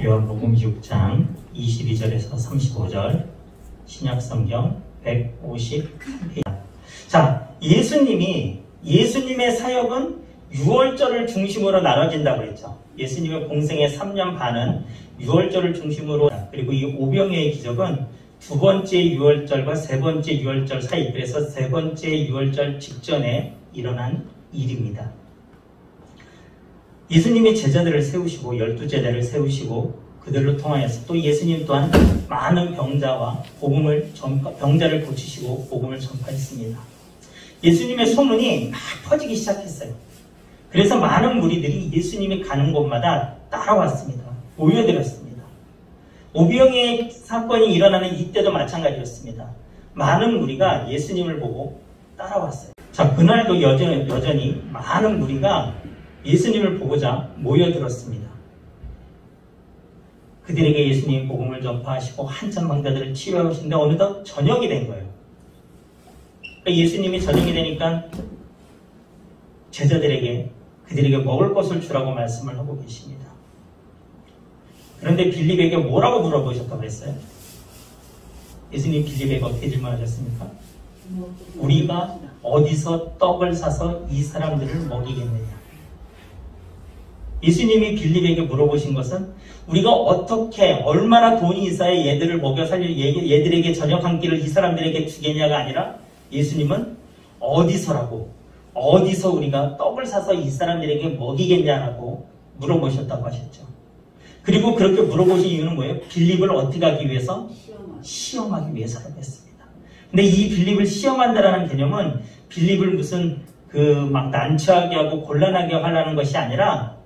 요한복음 6장 22절에서 35절, 신약성경 150페이지. 자, 예수님의 사역은 6월절을 중심으로 나눠진다고 했죠. 예수님의 공생의 3년 반은 6월절을 중심으로, 그리고 이 오병이어의 기적은 두 번째 6월절과 세 번째 6월절 사이, 그래서 세 번째 6월절 직전에 일어난 일입니다. 예수님이 제자들을 세우시고 12제자를 세우시고 그들로 통하여서 또 예수님 또한 많은 병자를 고치시고 복음을 전파했습니다. 예수님의 소문이 막 퍼지기 시작했어요. 그래서 많은 무리들이 예수님이 가는 곳마다 따라왔습니다. 모여들었습니다. 오병이어의 사건이 일어나는 이때도 마찬가지였습니다. 많은 무리가 예수님을 보고 따라왔어요. 자, 그날도 여전히 많은 무리가 예수님을 보고자 모여들었습니다. 그들에게 예수님이 복음을 전파하시고 한참 망자들을 치유하시는데 어느덧 저녁이 된 거예요. 그러니까 예수님이 저녁이 되니까 그들에게 먹을 것을 주라고 말씀을 하고 계십니다. 그런데 빌립에게 뭐라고 물어보셨다고 했어요? 예수님 빌립에게 어떻게 질문하셨습니까? 우리가 어디서 떡을 사서 이 사람들을 먹이겠느냐? 예수님이 빌립에게 물어보신 것은 우리가 어떻게 얼마나 돈이 있어야 얘들을 먹여 살릴 얘들에게 저녁 한 끼를 이 사람들에게 주겠냐가 아니라 예수님은 어디서 우리가 떡을 사서 이 사람들에게 먹이겠냐라고 물어보셨다고 하셨죠. 그리고 그렇게 물어보신 이유는 뭐예요? 빌립을 어떻게 하기 위해서? 시험하기 위해서라고 했습니다. 근데 이 빌립을 시험한다라는 개념은 빌립을 무슨 막 난처하게 하고 곤란하게 하려는 것이 아니라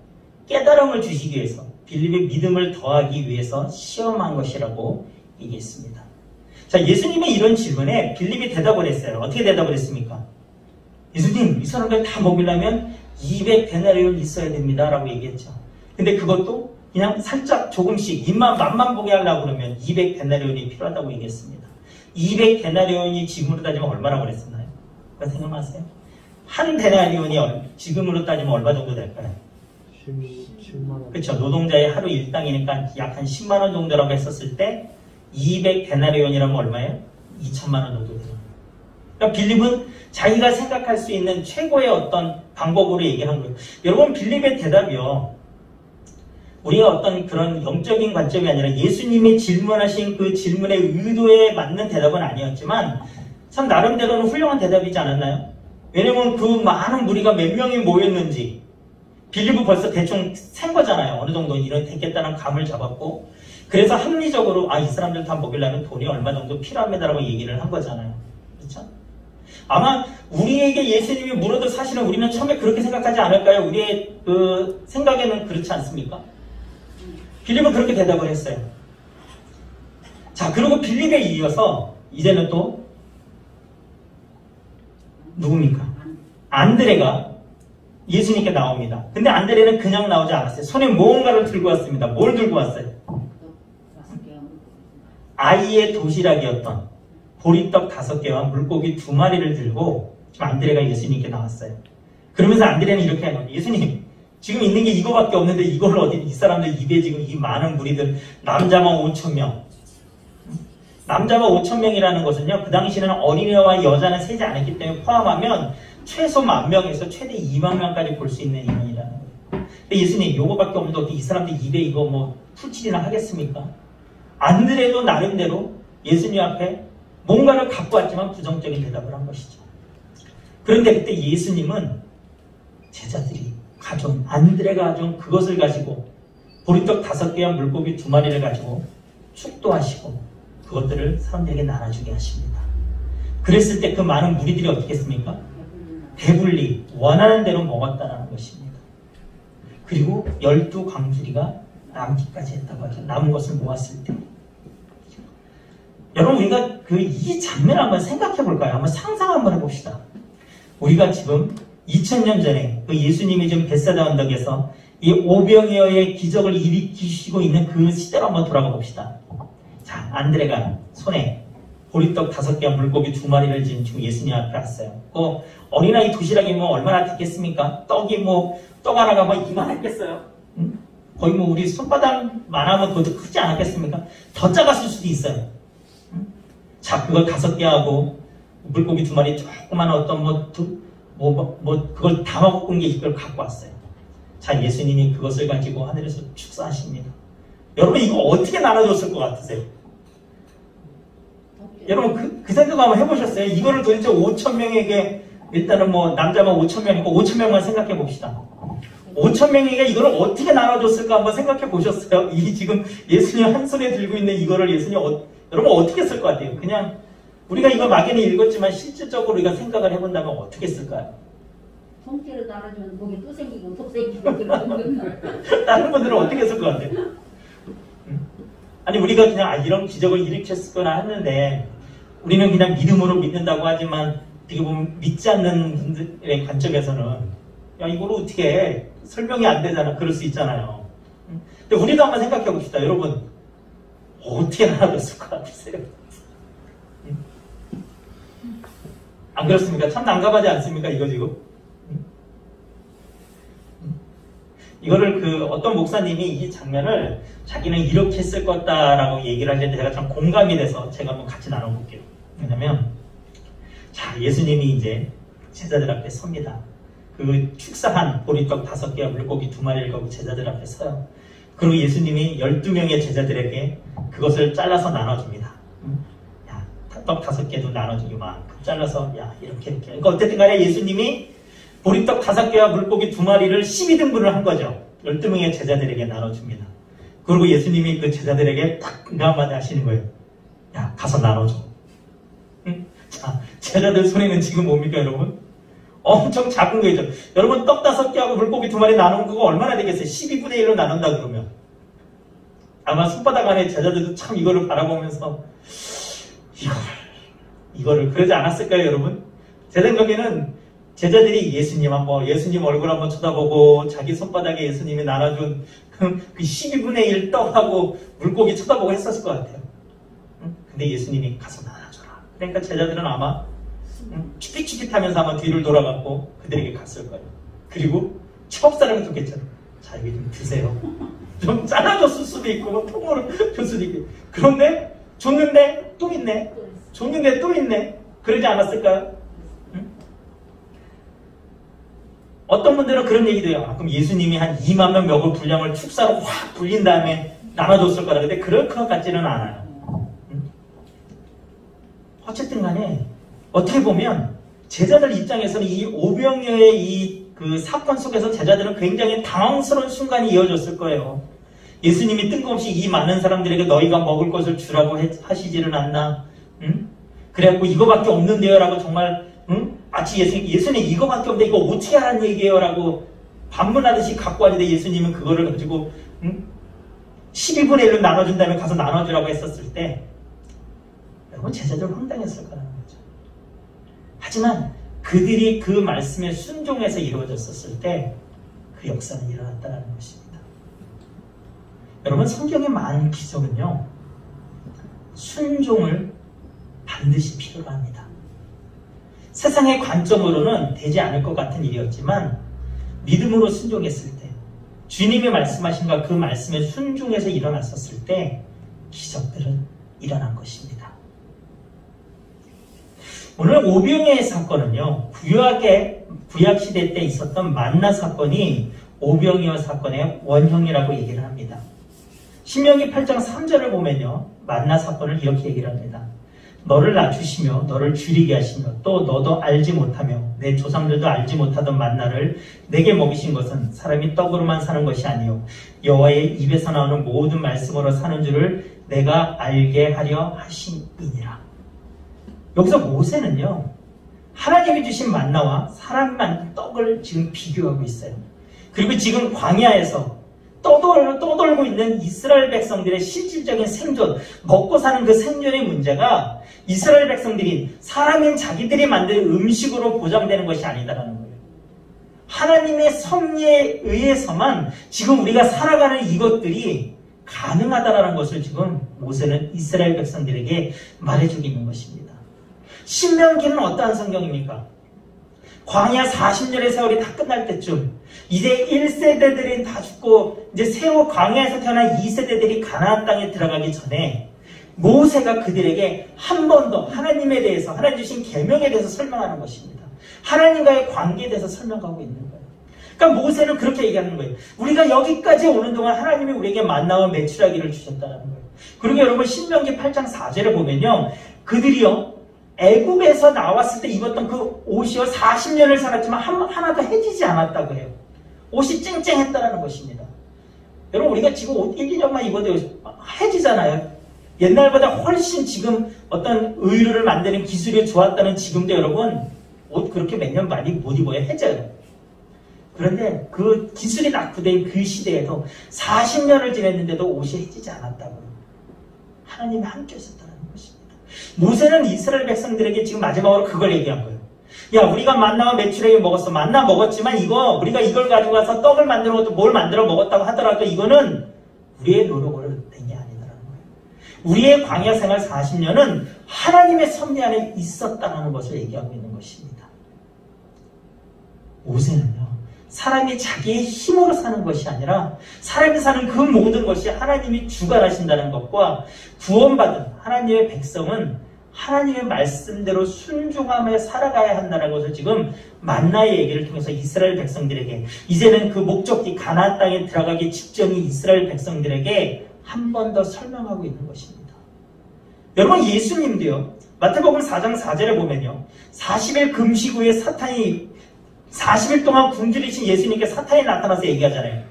깨달음을 주시기 위해서, 빌립의 믿음을 더하기 위해서 시험한 것이라고 얘기했습니다. 자, 예수님의 이런 질문에 빌립이 대답을 했어요. 어떻게 대답을 했습니까? 예수님, 이 사람들 다 먹이려면 200데나리온 있어야 됩니다. 라고 얘기했죠. 근데 그것도 그냥 살짝 조금씩 맛만 보게 하려고 그러면 200데나리온이 필요하다고 얘기했습니다. 200데나리온이 지금으로 따지면 얼마라고 그랬었나요? 그거 생각나세요? 한 데나리온이 지금으로 따지면 얼마 정도 될까요? 10만원. 그렇죠. 노동자의 하루 일당이니까 약 한 10만원 정도라고 했었을 때 200데나리온이라면 얼마예요? 2천만원 정도 돼요. 그러니까 빌립은 자기가 생각할 수 있는 최고의 어떤 방법으로 얘기한 거예요. 여러분, 빌립의 대답이요, 우리가 어떤 그런 영적인 관점이 아니라 예수님이 질문하신 그 질문의 의도에 맞는 대답은 아니었지만 참 나름대로는 훌륭한 대답이지 않았나요? 왜냐면 그 많은 무리가 몇 명이 모였는지 빌립은 벌써 대충 센 거잖아요. 어느 정도 이런 됐겠다는 감을 잡았고, 그래서 합리적으로 이 사람들 다 먹이려면 돈이 얼마 정도 필요합니다라고 얘기를 한 거잖아요. 그렇죠? 아마 우리에게 예수님이 물어도 사실은 우리는 처음에 그렇게 생각하지 않을까요? 우리의 그 생각에는 그렇지 않습니까? 빌립은 그렇게 대답을 했어요. 자, 그리고 빌립에 이어서 이제는 또 누굽니까? 안드레가 예수님께 나옵니다. 근데 안드레는 그냥 나오지 않았어요. 손에 무언가를 들고 왔습니다. 뭘 들고 왔어요? 아이의 도시락이었던 보리떡 5개와 물고기 2마리를 들고 지금 안드레가 예수님께 나왔어요. 그러면서 안드레는 이렇게 하는 거예요. 예수님, 지금 있는 게 이거밖에 없는데 이걸 이 사람들 입에 지금 이 많은 무리들, 남자만 5,000명. 남자가 5,000명이라는 것은요, 그 당시에는 어린이와 여자는 세지 않았기 때문에 포함하면 최소 10,000명에서 최대 20,000명까지 볼 수 있는 인원이라는 거예요. 근데 예수님, 이거밖에 없는데 어떻게 이 사람들 입에 이거 풀칠이나 하겠습니까? 안드레도 나름대로 예수님 앞에 뭔가를 갖고 왔지만 부정적인 대답을 한 것이죠. 그런데 그때 예수님은 제자들이 가져온, 안드레가 가져온 그것을 가지고 보리떡 5개와 물고기 2마리를 가지고 축도하시고 그것들을 사람들에게 나눠주게 하십니다. 그랬을 때 그 많은 무리들이 어떻게 했습니까? 배불리 원하는 대로 먹었다는 것입니다. 그리고 12광주리가 남기까지 했다고 하죠. 남은 것을 모았을 때. 여러분, 우리가 이 장면을 한번 생각해 볼까요? 한번 상상 한번 해봅시다. 우리가 지금 2000년 전에 예수님이 지금 벳사다 언덕에서 이 오병이어의 기적을 일으키시고 있는 그 시대로 한번 돌아가 봅시다. 자, 안드레가 손에 보리떡 5개와 물고기 2마리를 지금 예수님 앞에 왔어요. 어린아이 도시락이 얼마나 됐겠습니까? 떡이 떡 하나가 이만했겠어요? 응? 거의 뭐 우리 손바닥만 하면 그것도 크지 않았겠습니까? 더 작았을 수도 있어요. 자, 그걸 5개 하고 물고기 2마리 조그만 어떤 그걸 다 먹은 게 이걸 갖고 왔어요. 자, 예수님이 그것을 가지고 하늘에서 축사하십니다. 여러분 이거 어떻게 나눠줬을 것 같으세요? 여러분 그 생각 한번 해보셨어요? 이거를 도대체 5,000명에게 일단은 뭐 남자만 5,000명이고 5,000명만 생각해 봅시다. 5,000명에게 이걸 어떻게 나눠줬을까 한번 생각해 보셨어요? 이 지금 예수님 한 손에 들고 있는 이거를 예수님 여러분 어떻게 쓸 것 같아요? 그냥 우리가 이거 막연히 읽었지만 실질적으로 우리가 생각을 해본다면 어떻게 쓸까요? 통째로 나눠주면 목이 또 생기고 또 생기고 다른 분들은 어떻게 쓸 것 같아요? 아니 우리가 그냥 이런 기적을 일으켰을 거나 했는데 우리는 그냥 믿음으로 믿는다고 하지만 어떻게 보면 믿지 않는 분들의 관점에서는 야 이걸 어떻게 해? 설명이 안 되잖아. 그럴 수 있잖아요. 근데 우리도 한번 생각해 봅시다. 여러분 어떻게 나눠줬을 것 같으세요? 안 그렇습니까? 참 난감하지 않습니까? 이거 지금? 이거를 어떤 목사님이 이 장면을 자기는 이렇게 쓸 거다라고 얘기를 하는데 제가 참 공감이 돼서 제가 한번 같이 나눠볼게요. 왜냐면, 자, 예수님이 이제 제자들 앞에 섭니다. 그 축사한 보리떡 5개와 물고기 2마리를 갖고 제자들 앞에 서요. 그리고 예수님이 12명의 제자들에게 그것을 잘라서 나눠줍니다. 야, 떡 5개도 나눠주기 만큼 잘라서, 야, 이렇게. 그러니까 어쨌든 간에 예수님이 보리떡 5개와 물고기 2마리를 12등분을 한 거죠. 12명의 제자들에게 나눠줍니다. 그리고 예수님이 그 제자들에게 딱 그 한마디 하시는 거예요. 야, 가서 나눠줘. 응? 자, 제자들 손에는 지금 뭡니까, 여러분? 엄청 작은 거죠. 여러분, 떡 5개하고 물고기 2마리 나눈 그거 얼마나 되겠어요? 12분의 1로 나눈다 그러면. 아마 손바닥 안에 제자들도 참 이거를 바라보면서, 이거를 그러지 않았을까요, 여러분? 제 생각에는 제자들이 예수님 얼굴 한번 쳐다보고 자기 손바닥에 예수님이 나눠준 그 12분의 1 떡하고 물고기 쳐다보고 했었을 것 같아요. 근데 예수님이 가서 나눠줘라. 그러니까 제자들은 아마 쭈삣쭈삣하면서 아마 뒤를 돌아갔고 그들에게 갔을 거예요. 그리고 첩사람이 좋겠죠. 자, 이거 좀 드세요. 좀 잘라줬을 수도 있고 뭐 통으로 줄 수도 있고. 그런데 줬는데 또 있네. 줬는데 또 있네. 그러지 않았을까요? 어떤 분들은 그런 얘기도 해요. 그럼 예수님이 한 2만 명 먹을 분량을 축사로 확 불린 다음에 나눠줬을 거라. 근데 그럴 것 같지는 않아요. 어쨌든 간에 어떻게 보면 제자들 입장에서는 이 오병이어의 그 사건 속에서 제자들은 굉장히 당황스러운 순간이 이어졌을 거예요. 예수님이 뜬금없이 이 많은 사람들에게 너희가 먹을 것을 주라고 하시지는 않나? 그래갖고 이거밖에 없는데요 라고 정말 마치 예수님 이거밖에 없는데 이거 어떻게 하라는 얘기예요 라고 반문하듯이 갖고 왔는데 예수님은 그거를 가지고 12분의 1로 나눠준 다음에 가서 나눠주라고 했었을 때 여러분 제자들 황당했을 거라는 거죠. 하지만 그들이 그 말씀에 순종해서 이루어졌었을 때 그 역사는 일어났다는 것입니다. 여러분 성경의 많은 기적은요 순종을 반드시 필요로 합니다. 세상의 관점으로는 되지 않을 것 같은 일이었지만 믿음으로 순종했을 때 주님이 말씀하신가 그 말씀에 순종해서 일어났었을 때 기적들은 일어난 것입니다. 오늘 오병이어의 사건은요 구약시대 때 있었던 만나 사건이 오병이어 사건의 원형이라고 얘기를 합니다. 신명기 8장 3절을 보면요 만나 사건을 이렇게 얘기를 합니다. 너를 낮추시며 너를 줄이게 하시며 또 너도 알지 못하며 내 조상들도 알지 못하던 만나를 내게 먹이신 것은 사람이 떡으로만 사는 것이 아니요 여호와의 입에서 나오는 모든 말씀으로 사는 줄을 내가 알게 하려 하심이니라. 여기서 모세는요 하나님이 주신 만나와 사람이 만든 떡을 지금 비교하고 있어요. 그리고 지금 광야에서 떠돌고 있는 이스라엘 백성들의 실질적인 생존, 먹고 사는 그 생존의 문제가 이스라엘 백성들이 사람인 자기들이 만든 음식으로 보장되는 것이 아니다라는 거예요. 하나님의 섭리에 의해서만 지금 우리가 살아가는 이것들이 가능하다라는 것을 지금 모세는 이스라엘 백성들에게 말해주고 있는 것입니다. 신명기는 어떠한 성경입니까? 광야 40년의 세월이 다 끝날 때쯤 이제 1세대들이 다 죽고 이제 새로 광야에서 태어난 2세대들이 가나안 땅에 들어가기 전에 모세가 그들에게 한 번 더 하나님에 대해서 하나님 주신 계명에 대해서 설명하는 것입니다. 하나님과의 관계에 대해서 설명하고 있는 거예요. 그러니까 모세는 그렇게 얘기하는 거예요. 우리가 여기까지 오는 동안 하나님이 우리에게 만나와 메추라기를 주셨다는 거예요. 그리고 여러분 신명기 8장 4절에 보면요. 그들이요. 애굽에서 나왔을 때 입었던 그 옷이요. 40년을 살았지만 하나도 해지지 않았다고 해요. 옷이 쨍쨍했다는 것입니다. 여러분 우리가 지금 옷 1, 2년만 입어도 해지잖아요. 옛날보다 훨씬 지금 어떤 의류를 만드는 기술이 좋았다는 지금도 여러분 옷 그렇게 몇 년 많이 못 입어야 해져요. 그런데 그 기술이 낙후된 그 시대에도 40년을 지냈는데도 옷이 해지지 않았다고요. 하나님이 함께 하셨다는 것입니다. 모세는 이스라엘 백성들에게 지금 마지막으로 그걸 얘기한 거예요. 야, 우리가 만나와 메추라기 먹었어. 만나 먹었지만 우리가 이걸 가지고 가서 떡을 만들어 먹고 뭘 만들어 먹었다고 하더라도 이거는 우리의 노력으로 된 게 아니더라는 거예요. 우리의 광야 생활 40년은 하나님의 섭리 안에 있었다는 것을 얘기하고 있는 것입니다. 모세는요. 사람이 자기의 힘으로 사는 것이 아니라 사람이 사는 그 모든 것이 하나님이 주관하신다는 것과 구원받은 하나님의 백성은 하나님의 말씀대로 순종하며 살아가야 한다는 것을 지금 만나의 얘기를 통해서 이스라엘 백성들에게 이제는 그 목적지 가나안 땅에 들어가기 직전인 이스라엘 백성들에게 한 번 더 설명하고 있는 것입니다. 여러분 예수님도요. 마태복음 4장 4절에 보면요. 40일 금식 후에 40일 동안 굶주리신 예수님께 사탄이 나타나서 얘기하잖아요.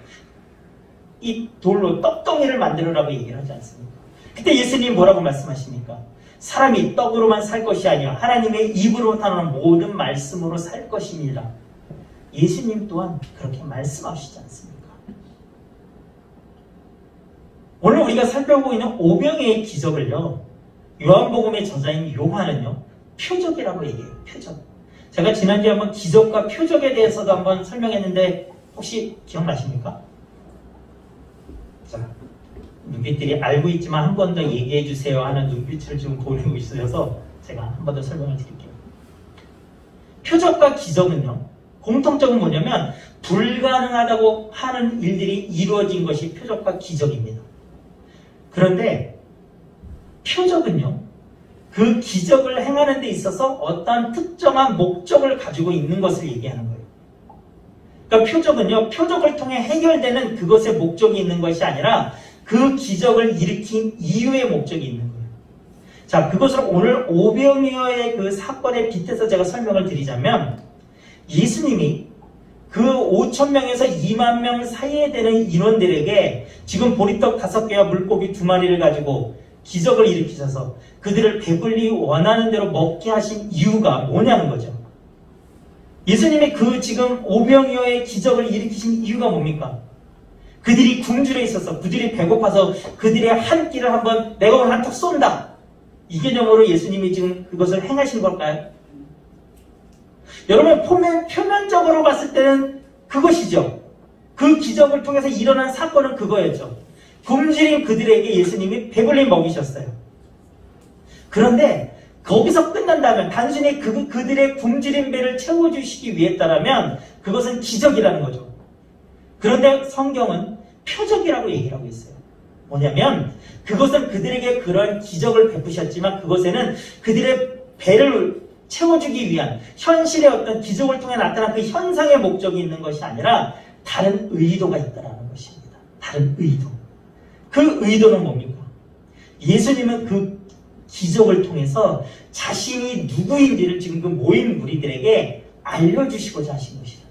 이 돌로 떡덩이를 만들으라고 얘기를 하지 않습니까? 그때 예수님이 뭐라고 말씀하십니까? 사람이 떡으로만 살 것이 아니라 하나님의 입으로 나오는 모든 말씀으로 살 것입니다. 예수님 또한 그렇게 말씀하시지 않습니까? 오늘 우리가 살펴보고 있는 오병이의 기적을요. 요한복음의 저자인 요한은요. 표적이라고 얘기해요. 표적. 제가 지난주에 한번 기적과 표적에 대해서도 한번 설명했는데 혹시 기억나십니까? 자, 눈빛들이 알고 있지만 한 번 더 얘기해 주세요 하는 눈빛을 좀 보내고 있어서 제가 한 번 더 설명을 드릴게요. 표적과 기적은요. 공통점은 뭐냐면 불가능하다고 하는 일들이 이루어진 것이 표적과 기적입니다. 그런데 표적은요. 그 기적을 행하는 데 있어서 어떠한 특정한 목적을 가지고 있는 것을 얘기하는 거예요. 그러니까 표적은요. 표적을 통해 해결되는 그것의 목적이 있는 것이 아니라 그 기적을 일으킨 이유의 목적이 있는 거예요. 자, 그것을 오늘 오병이어의 그 사건에 빗대서 제가 설명을 드리자면 예수님이 그 5,000명에서 2만 명 사이에 되는 인원들에게 지금 보리떡 5개와 물고기 2마리를 가지고 기적을 일으키셔서 그들을 배불리 원하는 대로 먹게 하신 이유가 뭐냐는 거죠. 예수님이 그 지금 오병이어의 기적을 일으키신 이유가 뭡니까? 그들이 굶주려 있어서 그들이 배고파서 그들의 한 끼를 한번 내가 오늘 한턱 쏜다. 이 개념으로 예수님이 지금 그것을 행하신 걸까요? 여러분 표면적으로 봤을 때는 그것이죠. 그 기적을 통해서 일어난 사건은 그거였죠. 굶주린 그들에게 예수님이 배불리 먹이셨어요. 그런데 거기서 끝난다면 단순히 그들의 굶주린 배를 채워주시기 위했다면 그것은 기적이라는 거죠. 그런데 성경은 표적이라고 얘기를 하고 있어요. 뭐냐면 그것은 그들에게 그런 기적을 베푸셨지만 그것에는 그들의 배를 채워주기 위한 현실의 어떤 기적을 통해 나타난 그 현상의 목적이 있는 것이 아니라 다른 의도가 있다는 것입니다. 다른 의도. 그 의도는 뭡니까? 예수님은 그 기적을 통해서 자신이 누구인지를 지금 그 모인 무리들에게 알려주시고자 하신 것이다.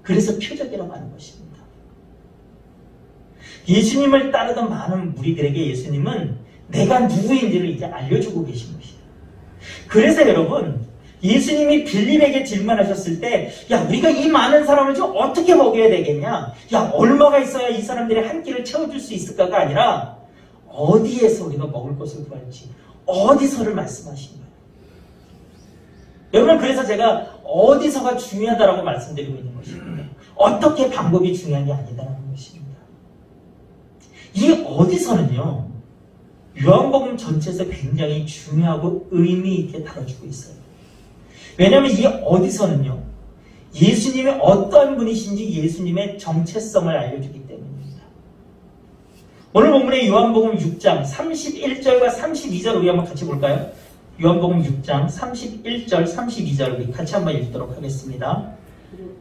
그래서 표적이라고 하는 것입니다. 예수님을 따르던 많은 무리들에게 예수님은 내가 누구인지를 이제 알려주고 계신 것이다. 그래서 여러분 예수님이 빌립에게 질문하셨을 때 야 우리가 이 많은 사람을 좀 어떻게 먹여야 되겠냐? 야 얼마가 있어야 이 사람들이 한 끼를 채워줄 수 있을까가 아니라 어디에서 우리가 먹을 것을 구할지 어디서를 말씀하신 거예요. 여러분 그래서 제가 어디서가 중요하다라고 말씀드리고 있는 것입니다. 어떻게 방법이 중요한 게 아니다라는 것입니다. 이 어디서는요. 요한복음 전체에서 굉장히 중요하고 의미 있게 다뤄주고 있어요. 왜냐하면 이 어디서는요. 예수님이 어떤 분이신지 예수님의 정체성을 알려주기 때문입니다. 오늘 본문의 요한복음 6장 31절과 32절 우리 한번 같이 볼까요? 요한복음 6장 31절 32절 우리 같이 한번 읽도록 하겠습니다.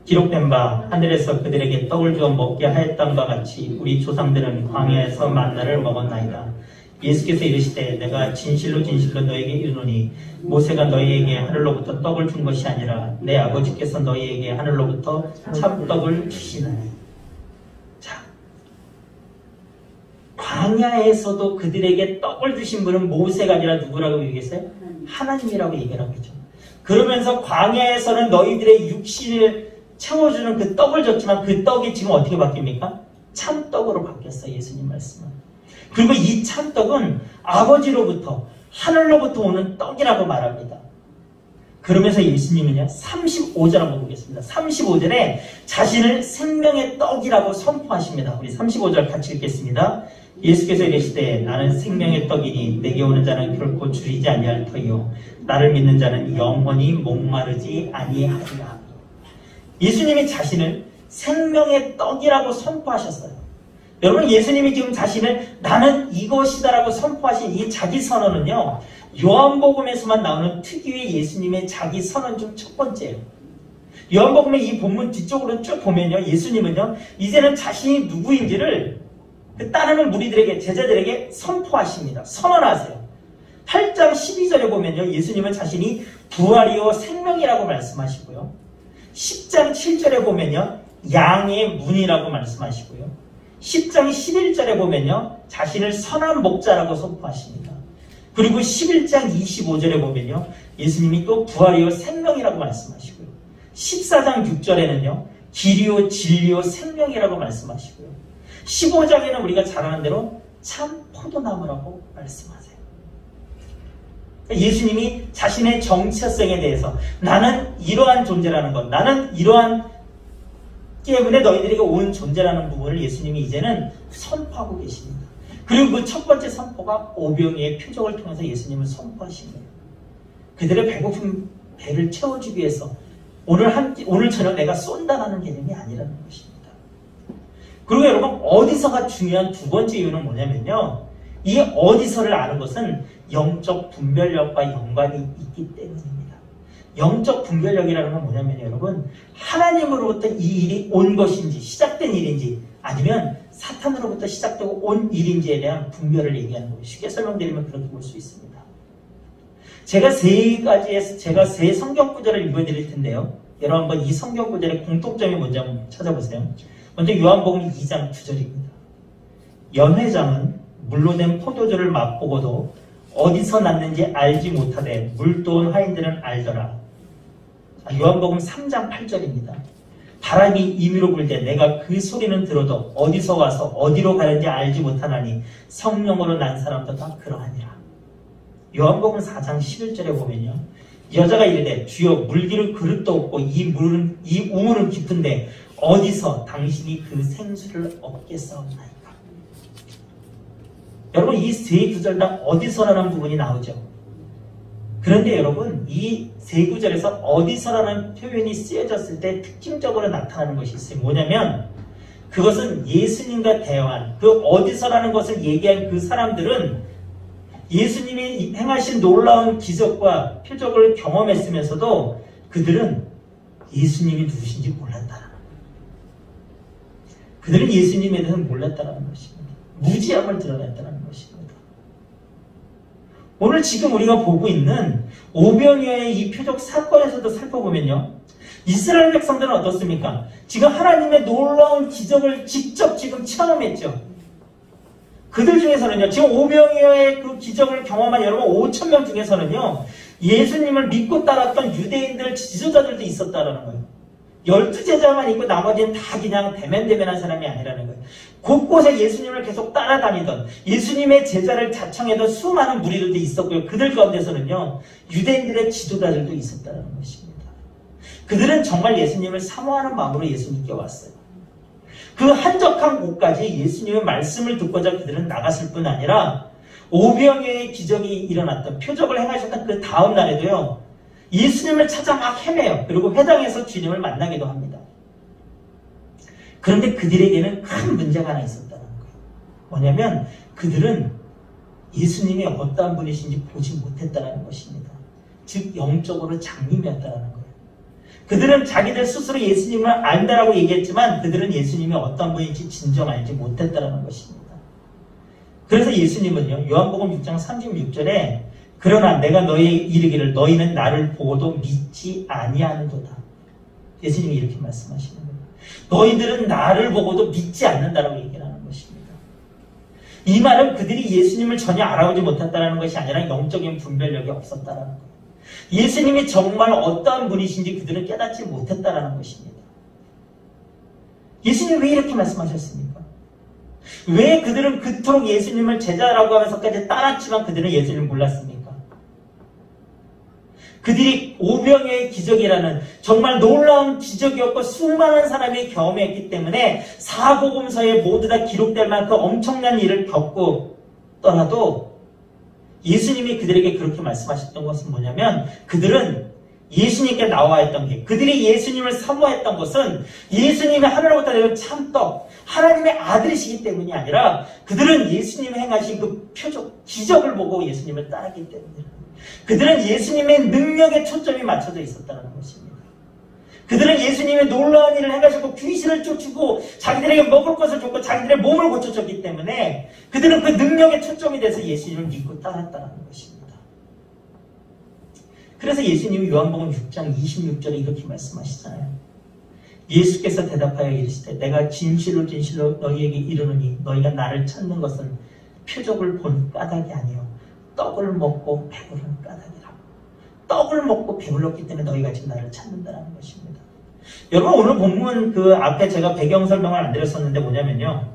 기록된 바 하늘에서 그들에게 떡을 주어 먹게 하였던과 같이 우리 조상들은 광야에서 만나를 먹었나이다. 예수께서 이르시되 내가 진실로 진실로 너에게 이르노니 모세가 너희에게 하늘로부터 떡을 준 것이 아니라 내 아버지께서 너희에게 하늘로부터 참떡을 주시나니. 자, 광야에서도 그들에게 떡을 주신 분은 모세가 아니라 누구라고 얘기했어요? 하나님이라고 얘기를 하겠죠. 그러면서 광야에서는 너희들의 육신을 채워주는 그 떡을 줬지만 그 떡이 지금 어떻게 바뀝니까? 참떡으로 바뀌었어요. 예수님 말씀은. 그리고 이 참떡은 아버지로부터 하늘로부터 오는 떡이라고 말합니다. 그러면서 예수님은요 35절 한번 보겠습니다. 35절에 자신을 생명의 떡이라고 선포하십니다. 우리 35절 같이 읽겠습니다. 예수께서 이르시되 나는 생명의 떡이니 내게 오는 자는 결코 줄이지 아니할 터이요 나를 믿는 자는 영원히 목마르지 아니하리라. 예수님이 자신을 생명의 떡이라고 선포하셨어요. 여러분 예수님이 지금 자신을 나는 이것이다라고 선포하신 이 자기 선언은요 요한복음에서만 나오는 특유의 예수님의 자기 선언 중 첫 번째예요. 요한복음의 이 본문 뒤쪽으로 쭉 보면요 예수님은요 이제는 자신이 누구인지를 그 따르는 무리들에게 제자들에게 선포하십니다. 선언하세요. 8장 12절에 보면요 예수님은 자신이 부활이요 생명이라고 말씀하시고요 10장 7절에 보면요 양의 문이라고 말씀하시고요 10장 11절에 보면요 자신을 선한 목자라고 선포하십니다. 그리고 11장 25절에 보면요 예수님이 또 부활이요 생명이라고 말씀하시고요 14장 6절에는요 길이요 진리요 생명이라고 말씀하시고요 15장에는 우리가 잘 아는 대로 참 포도나무라고 말씀하세요. 예수님이 자신의 정체성에 대해서 나는 이러한 존재라는 것, 나는 이러한 때문에 너희들에게 온 존재라는 부분을 예수님이 이제는 선포하고 계십니다. 그리고 그 첫 번째 선포가 오병이의 표적을 통해서 예수님을 선포하신 거예요. 그들의 배고픈 배를 채워주기 위해서 오늘 저녁 내가 쏜다라는 개념이 아니라는 것입니다. 그리고 여러분 어디서가 중요한 두 번째 이유는 뭐냐면요. 이 어디서를 아는 것은 영적 분별력과 연관이 있기 때문입니다. 영적 분별력이라는 건 뭐냐면요. 여러분 하나님으로부터 이 일이 온 것인지 시작된 일인지 아니면 사탄으로부터 시작되고 온 일인지에 대한 분별을 얘기하는 거예요. 쉽게 설명드리면 그렇게 볼 수 있습니다. 제가 세 성경 구절을 읽어드릴 텐데요. 여러분 한번 이 성경 구절의 공통점이 뭔지 한번 찾아보세요. 먼저 요한복음 2장 9절입니다. 연회장은 물로 된 포도주를 맛보고도 어디서 났는지 알지 못하되 물도온 하인들은 알더라. 요한복음 3장 8절입니다. 바람이 임의로 불 때 내가 그 소리는 들어도 어디서 와서 어디로 가는지 알지 못하나니 성령으로 난 사람도 다 그러하니라. 요한복음 4장 11절에 보면요. 여자가 이르되 주여 물기를 그릇도 없고 이 우물은 깊은데 어디서 당신이 그 생수를 얻겠사옵나이까. 여러분 이 세 구절당 어디서라는 부분이 나오죠. 그런데 여러분 이 세 구절에서 어디서라는 표현이 쓰여졌을 때 특징적으로 나타나는 것이 있어요. 뭐냐면 그것은 예수님과 대화한 그 어디서라는 것을 얘기한 그 사람들은 예수님이 행하신 놀라운 기적과 표적을 경험했으면서도 그들은 예수님이 누구신지 몰랐다는 거예요. 그들은 예수님에 대해서 몰랐다는 것입니다. 무지함을 드러냈다는 것입니다. 오늘 지금 우리가 보고 있는 오병이어의 이 표적 사건에서도 살펴보면요. 이스라엘 백성들은 어떻습니까? 지금 하나님의 놀라운 기적을 직접 지금 체험했죠. 그들 중에서는요. 지금 오병이어의 그 기적을 경험한 여러분 5,000명 중에서는요. 예수님을 믿고 따랐던 유대인들 지도자들도 있었다라는 거예요. 12제자만 있고 나머지는 다 그냥 대면대면한 사람이 아니라는 거예요. 곳곳에 예수님을 계속 따라다니던 예수님의 제자를 자청하던 수많은 무리들도 있었고요. 그들 가운데서는요. 유대인들의 지도자들도 있었다는 것입니다. 그들은 정말 예수님을 사모하는 마음으로 예수님께 왔어요. 그 한적한 곳까지 예수님의 말씀을 듣고자 그들은 나갔을 뿐 아니라 오병이어의 기적이 일어났던 표적을 행하셨던 그 다음 날에도요. 예수님을 찾아 막 헤매요. 그리고 회당에서 주님을 만나기도 합니다. 그런데 그들에게는 큰 문제가 하나 있었다는 거예요. 뭐냐면 그들은 예수님이 어떠한 분이신지 보지 못했다는 것입니다. 즉 영적으로 장님이었다는 거예요. 그들은 자기들 스스로 예수님을 안다라고 얘기했지만 그들은 예수님이 어떤 분인지 진정 알지 못했다는 것입니다. 그래서 예수님은요, 요한복음 6장 36절에 그러나 내가 너희에게 이르기를 너희는 나를 보고도 믿지 아니하는도다. 예수님이 이렇게 말씀하시는 거예요. 너희들은 나를 보고도 믿지 않는다라고 얘기를 하는 것입니다. 이 말은 그들이 예수님을 전혀 알아보지 못했다는 것이 아니라 영적인 분별력이 없었다는 거예요. 예수님이 정말 어떠한 분이신지 그들은 깨닫지 못했다는 것입니다. 예수님 왜 이렇게 말씀하셨습니까? 왜 그들은 그토록 예수님을 제자라고 하면서까지 따랐지만 그들은 예수님을 몰랐습니까? 그들이 오병이어의 기적이라는 정말 놀라운 기적이었고 수많은 사람이 경험했기 때문에 사복음서에 모두 다 기록될 만큼 엄청난 일을 겪고 떠나도 예수님이 그들에게 그렇게 말씀하셨던 것은 뭐냐면 그들은 예수님께 나와 있던 게 그들이 예수님을 사모했던 것은 예수님이 하늘로부터 내린 참떡 하나님의 아들이시기 때문이 아니라 그들은 예수님이 행하신 그 표적 기적을 보고 예수님을 따르기 때문이에요. 그들은 예수님의 능력에 초점이 맞춰져 있었다는 것입니다. 그들은 예수님의 놀라운 일을 행하시고 귀신을 쫓고 자기들에게 먹을 것을 줬고 자기들의 몸을 고쳐줬기 때문에 그들은 그 능력에 초점이 돼서 예수님을 믿고 따랐다는 것입니다. 그래서 예수님이 요한복음 6장 26절에 이렇게 말씀하시잖아요. 예수께서 대답하여 이르시되 내가 진실로 진실로 너희에게 이르노니 너희가 나를 찾는 것은 표적을 본 까닭이 아니요 떡을 먹고 배부른 까닭이라. 떡을 먹고 배불렀기 때문에 너희가 지금 나를 찾는다는 것입니다. 여러분 오늘 본문 그 앞에 제가 배경 설명을 안 드렸었는데 뭐냐면요.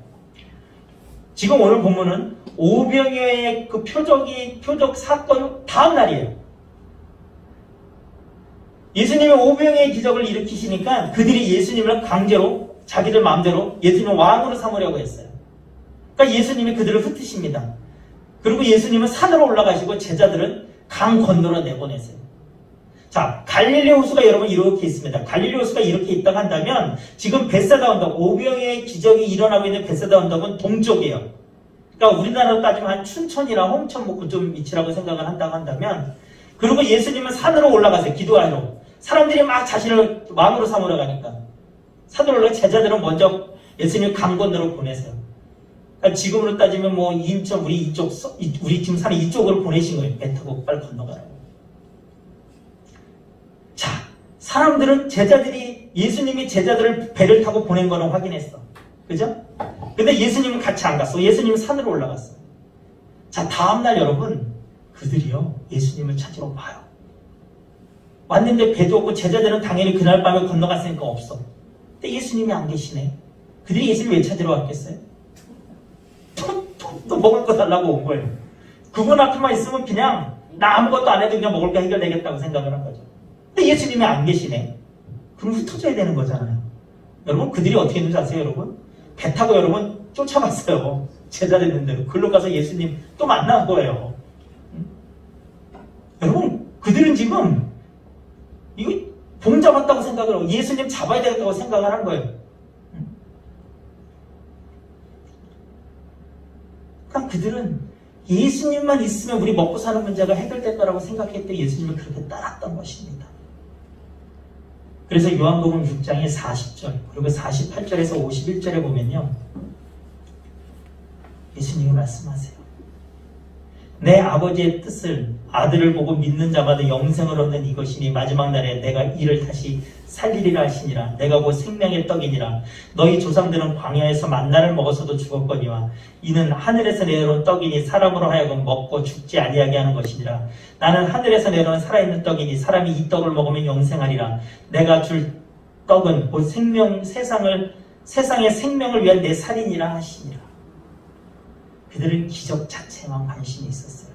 지금 오늘 본문은 오병이어의 그 표적 사건 다음 날이에요. 예수님이 오병이어의 기적을 일으키시니까 그들이 예수님을 강제로 자기들 마음대로 예수님을 왕으로 삼으려고 했어요. 그러니까 예수님이 그들을 흩으십니다. 그리고 예수님은 산으로 올라가시고 제자들은 강 건너로 내보내세요. 자, 갈릴리 호수가 여러분 이렇게 있습니다. 갈릴리 호수가 이렇게 있다고 한다면 지금 벳세다 언덕, 오병이어의 기적이 일어나고 있는 벳세다 언덕은 동쪽이에요. 그러니까 우리나라로 따지면 한 춘천이나 홍천 뭐 그쪽 위치라고 생각을 한다고 한다면 그리고 예수님은 산으로 올라가세요. 기도하러. 사람들이 막 자신을 왕으로 삼으러 가니까 산으로 올라가 제자들은 먼저 예수님 강 건너로 보내세요. 그러니까 지금으로 따지면 뭐 인천 우리 지금 사는 이쪽으로 보내신 거예요. 배 타고 빨리 건너가라고. 자, 사람들은 제자들이 예수님이 제자들을 배를 타고 보낸 거는 확인했어. 그죠? 근데 예수님은 같이 안 갔어. 예수님은 산으로 올라갔어. 자, 다음날 여러분 그들이요 예수님을 찾으러 와요. 왔는데 배도 없고 제자들은 당연히 그날 밤에 건너갔으니까 없어. 근데 예수님이 안 계시네. 그들이 예수님 왜 찾으러 왔겠어요? 또 먹을 거 달라고 온 거예요. 그분 앞에만 있으면 그냥 나 아무것도 안 해도 그냥 먹을 거 해결되겠다고 생각을 한 거죠. 근데 예수님이 안 계시네. 그럼 흩어져야 되는 거잖아요. 여러분 그들이 어떻게 했는지 아세요 여러분? 배 타고 여러분 쫓아갔어요. 제자들 있는 대로. 글로 가서 예수님 또 만난 거예요. 여러분 그들은 지금 이거 봉 잡았다고 생각을 하고 예수님 잡아야 되겠다고 생각을 한 거예요. 그러니까 그들은 예수님만 있으면 우리 먹고 사는 문제가 해결될 거라고 생각했더니 예수님을 그렇게 따랐던 것입니다. 그래서 요한복음 6장의 40절 그리고 48절에서 51절에 보면요. 예수님이 말씀하세요. 내 아버지의 뜻을 아들을 보고 믿는 자마다 영생을 얻는 이것이니 마지막 날에 내가 이를 다시 살리리라 하시니라. 내가 곧 생명의 떡이니라. 너희 조상들은 광야에서 만나를 먹어서도 죽었거니와 이는 하늘에서 내려온 떡이니 사람으로 하여금 먹고 죽지 아니하게 하는 것이니라. 나는 하늘에서 내려온 살아있는 떡이니 사람이 이 떡을 먹으면 영생하리라. 내가 줄 떡은 곧 세상의 생명을 위한 내 살이니라 하시니라. 그들은 기적 자체만 관심이 있었어요.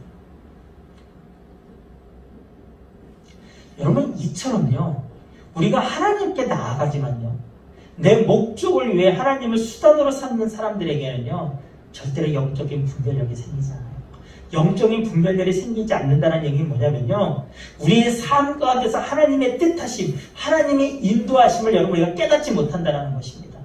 여러분 이처럼요. 우리가 하나님께 나아가지만요. 내 목적을 위해 하나님을 수단으로 삼는 사람들에게는요. 절대로 영적인 분별력이 생기지 않아요. 영적인 분별들이 생기지 않는다는 얘기는 뭐냐면요. 우리의 삶 가운데서 하나님의 뜻하심, 하나님의 인도하심을 여러분 우리가 깨닫지 못한다는 것입니다.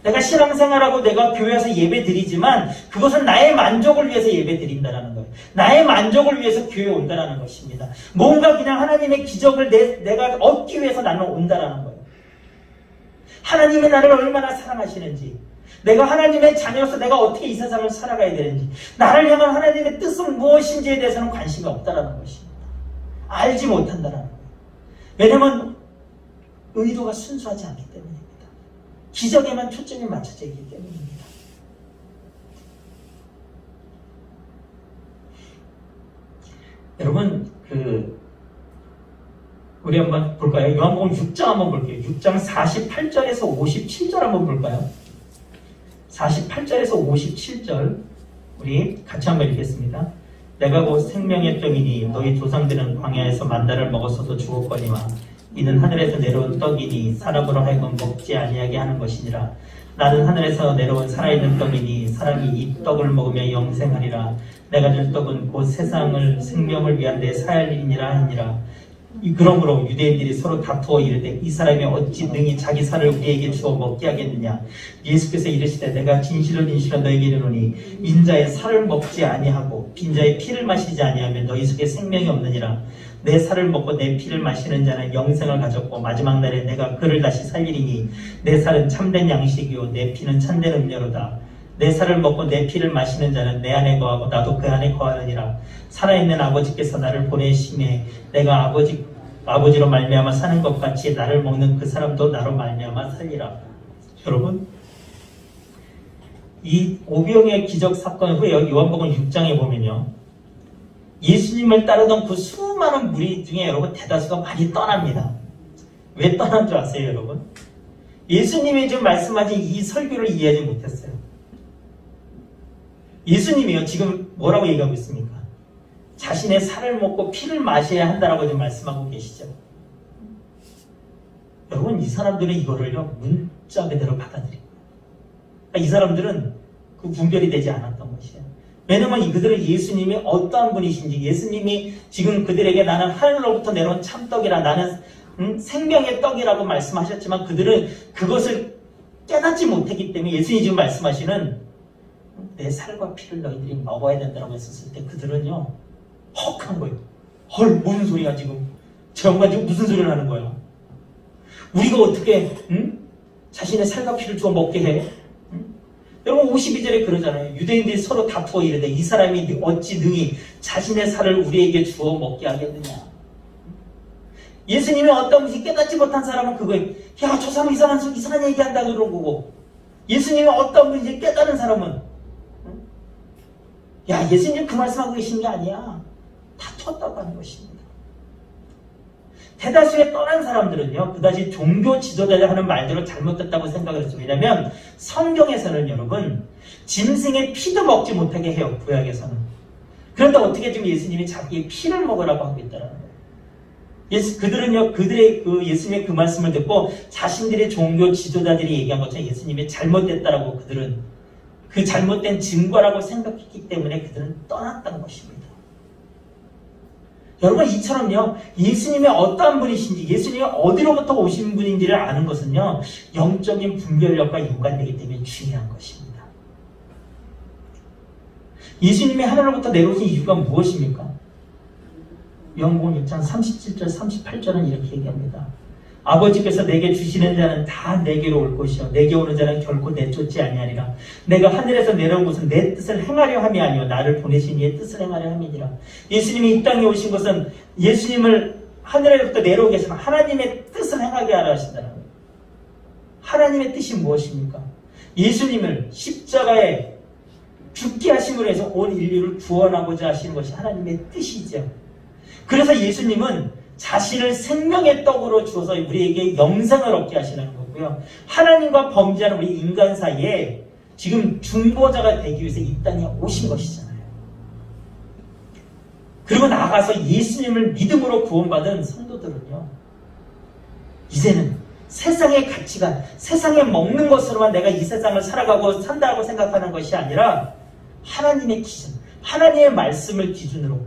내가 신앙생활하고 내가 교회에서 예배 드리지만 그것은 나의 만족을 위해서 예배 드린다는 거예요. 나의 만족을 위해서 교회에 온다는 것입니다. 뭔가 그냥 하나님의 기적을 내가 얻기 위해서 나는 온다는 거예요. 하나님이 나를 얼마나 사랑하시는지, 내가 하나님의 자녀로서 내가 어떻게 이 세상을 살아가야 되는지, 나를 향한 하나님의 뜻은 무엇인지에 대해서는 관심이 없다는 것입니다. 알지 못한다는 거예요. 왜냐하면 의도가 순수하지 않기 때문입니다. 기적에만 초점이 맞춰져 있기 때문입니다. 여러분, 우리 한번 볼까요? 요한복음 6장 한번 볼게요. 6장 48절에서 57절 한번 볼까요? 48절에서 57절 우리 같이 한번 읽겠습니다. 내가 곧 생명의 떡이니 너희 조상들은 광야에서 만나를 먹었어도 죽었거니와 이는 하늘에서 내려온 떡이니 사람으로 하여금 먹지 아니하게 하는 것이니라. 나는 하늘에서 내려온 살아있는 떡이니 사람이 이 떡을 먹으며 영생하리라. 내가 줄 떡은 곧 세상을 생명을 위한 내 사할이니라 하니라. 그러므로 유대인들이 서로 다투어 이르되 이 사람이 어찌 능히 자기 살을 우리에게 주어 먹게 하겠느냐. 예수께서 이르시되 내가 진실로 진실로 너에게 이르노니 인자의 살을 먹지 아니하고 빈자의 피를 마시지 아니하면 너희 속에 생명이 없느니라. 내 살을 먹고 내 피를 마시는 자는 영생을 가졌고 마지막 날에 내가 그를 다시 살리리니 내 살은 참된 양식이요 내 피는 참된 음료로다. 내 살을 먹고 내 피를 마시는 자는 내 안에 거하고 나도 그 안에 거하느니라. 살아있는 아버지께서 나를 보내심에 내가 아버지로 말미암아 사는 것 같이 나를 먹는 그 사람도 나로 말미암아 살리라. 여러분, 이 오병이의 기적 사건 후에 요한복음 6장에 보면요, 예수님을 따르던 그 수많은 무리 중에 여러분 대다수가 많이 떠납니다. 왜 떠난 줄 아세요, 여러분? 예수님이 지금 말씀하신 이 설교를 이해하지 못했어요. 예수님이요, 지금 뭐라고 얘기하고 있습니까? 자신의 살을 먹고 피를 마셔야 한다라고 지금 말씀하고 계시죠. 여러분, 이 사람들은 이거를요, 문자 그대로 받아들입니다. 그러니까 이 사람들은 그 분별이 되지 않았던 것이에요. 왜냐면 그들은 예수님이 어떠한 분이신지, 예수님이 지금 그들에게 나는 하늘로부터 내려온 참떡이라, 나는 생명의 떡이라고 말씀하셨지만 그들은 그것을 깨닫지 못했기 때문에 예수님이 지금 말씀하시는 내 살과 피를 너희들이 먹어야 된다고 했었을 때 그들은요, 헉한 거예요. 헐, 무슨 소리야 지금. 저 양반 지금 무슨 소리를 하는 거야. 우리가 어떻게 자신의 살과 피를 주어 먹게 해? 여러분 52절에 그러잖아요. 유대인들이 서로 다투어 이르되 이 사람이 어찌 능히 자신의 살을 우리에게 주어 먹게 하겠느냐. 예수님이 어떤 분이 깨닫지 못한 사람은 그거예요. 야, 저 사람 이상한 얘기한다 그런 거고, 예수님이 어떤 분인지 깨달은 사람은 야, 예수님 그 말씀하고 계신 게 아니야. 다투었다고 하는 것입니다. 대다수의 떠난 사람들은요, 그다지 종교 지도자가 하는 말대로 잘못됐다고 생각을 했어요. 왜냐하면 성경에서는 여러분 짐승의 피도 먹지 못하게 해요. 구약에서는. 그런데 어떻게 지금 예수님이 자기의 피를 먹으라고 하고 있다는 거예요. 그들은요, 그들의 예수님의 그 말씀을 듣고 자신들의 종교 지도자들이 얘기한 것처럼 예수님이 잘못됐다라고 그들은 그 잘못된 증거라고 생각했기 때문에 그들은 떠났다는 것입니다. 여러분, 이처럼요, 예수님이 어떠한 분이신지, 예수님이 어디로부터 오신 분인지를 아는 것은요, 영적인 분별력과 연관되기 때문에 중요한 것입니다. 예수님이 하늘로부터 내려오신 이유가 무엇입니까? 요한복음 6장 37절, 38절은 이렇게 얘기합니다. 아버지께서 내게 주시는 자는 다 내게로 올 것이요 내게 오는 자는 결코 내쫓지 아니하리라. 내가 하늘에서 내려온 것은 내 뜻을 행하려 함이 아니요 나를 보내신 이의 뜻을 행하려 함이니라. 예수님이 이 땅에 오신 것은 예수님을 하늘에부터 내려오게 하시면 하나님의 뜻을 행하게 하려 하신다는 거예요. 하나님의 뜻이 무엇입니까? 예수님을 십자가에 죽게 하심으로 해서 온 인류를 구원하고자 하시는 것이 하나님의 뜻이죠. 그래서 예수님은 자신을 생명의 떡으로 주어서 우리에게 영생을 얻게 하시는 거고요. 하나님과 범죄하는 우리 인간 사이에 지금 중보자가 되기 위해서 이 땅에 오신 것이잖아요. 그리고 나아가서 예수님을 믿음으로 구원받은 성도들은요, 이제는 세상의 가치가 세상에 먹는 것으로만 내가 이 세상을 살아가고 산다고 생각하는 것이 아니라 하나님의 기준, 하나님의 말씀을 기준으로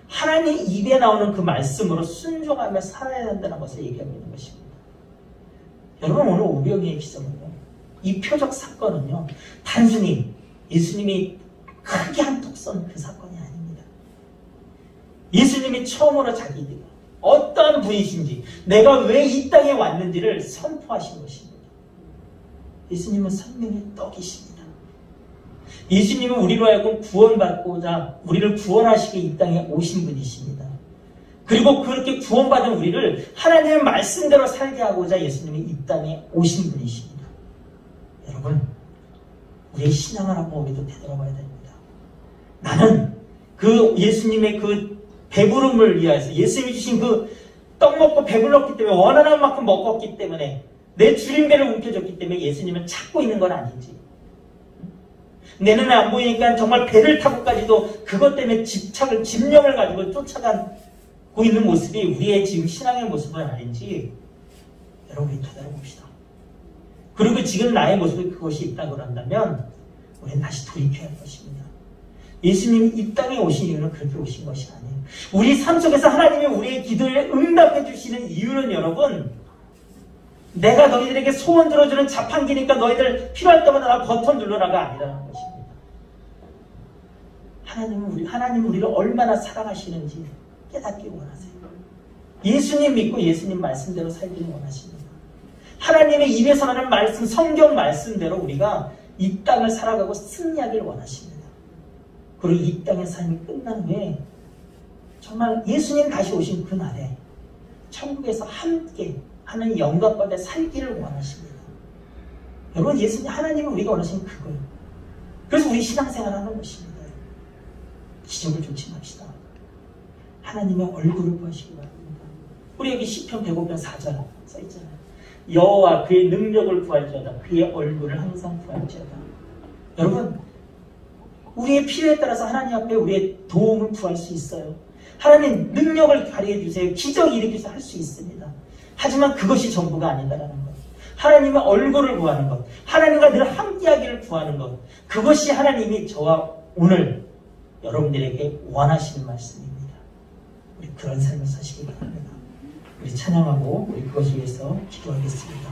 하나님 입에 나오는 그 말씀으로 순종하며 살아야 한다는 것을 얘기하고 있는 것입니다. 여러분 오늘 오병이의 기적은요. 이 표적 사건은요. 단순히 예수님이 크게 한턱 쏜 그 사건이 아닙니다. 예수님이 처음으로 자기들이 어떤 분이신지 내가 왜 이 땅에 왔는지를 선포하신 것입니다. 예수님은 생명의 떡이십니다. 예수님은 우리로 하여금 구원받고자 우리를 구원하시기 이 땅에 오신 분이십니다. 그리고 그렇게 구원받은 우리를 하나님의 말씀대로 살게 하고자 예수님이 이 땅에 오신 분이십니다. 여러분 우리의 신앙을 한번 우리도 되돌아봐야 됩니다. 나는 그 예수님의 그 배부름을 위하여서 예수님이 주신 그 떡 먹고 배불렀기 때문에 원하는 만큼 먹었기 때문에 내 줄임배를 움켜줬기 때문에 예수님은 찾고 있는 건 아니지. 내 눈에 안 보이니까 정말 배를 타고까지도 그것 때문에 집념을 가지고 쫓아가고 있는 모습이 우리의 지금 신앙의 모습은 아닌지 여러분이 되돌아봅시다. 그리고 지금 나의 모습이 그것이 있다고 한다면 우리는 다시 돌이켜야 할 것입니다. 예수님이 이 땅에 오신 이유는 그렇게 오신 것이 아니에요. 우리 삶 속에서 하나님이 우리의 기도에 응답해 주시는 이유는 여러분 내가 너희들에게 소원 들어주는 자판기니까 너희들 필요할 때마다 나 버튼 눌러라가 아니라는 것입니다. 하나님은 우리를 얼마나 사랑하시는지 깨닫기 원하세요. 예수님 믿고 예수님 말씀대로 살기를 원하십니다. 하나님의 입에서 나는 말씀, 성경 말씀대로 우리가 이 땅을 살아가고 승리하기를 원하십니다. 그리고 이 땅의 삶이 끝난 후에 정말 예수님 다시 오신 그날에 천국에서 함께 하는 영광 가운데 살기를 원하십니다. 여러분 예수님 하나님은 우리가 원하시는 그거예요. 그래서 우리 신앙생활을 하는 것입니다. 기적을 쫓아갑시다. 하나님의 얼굴을 보시기 바랍니다. 우리 여기 시편 105편 4절 써있잖아요. 여호와 그의 능력을 구할지어다. 그의 얼굴을 항상 구할지어다. 여러분 우리의 필요에 따라서 하나님 앞에 우리의 도움을 구할 수 있어요. 하나님 능력을 발휘해 주세요. 기적 일으켜서 할 수 있습니다. 하지만 그것이 전부가 아니다라는 것. 하나님의 얼굴을 구하는 것. 하나님과 늘 함께하기를 구하는 것. 그것이 하나님이 저와 오늘 여러분들에게 원하시는 말씀입니다. 우리 그런 삶을 사시기 바랍니다. 우리 찬양하고 우리 그것을 위해서 기도하겠습니다.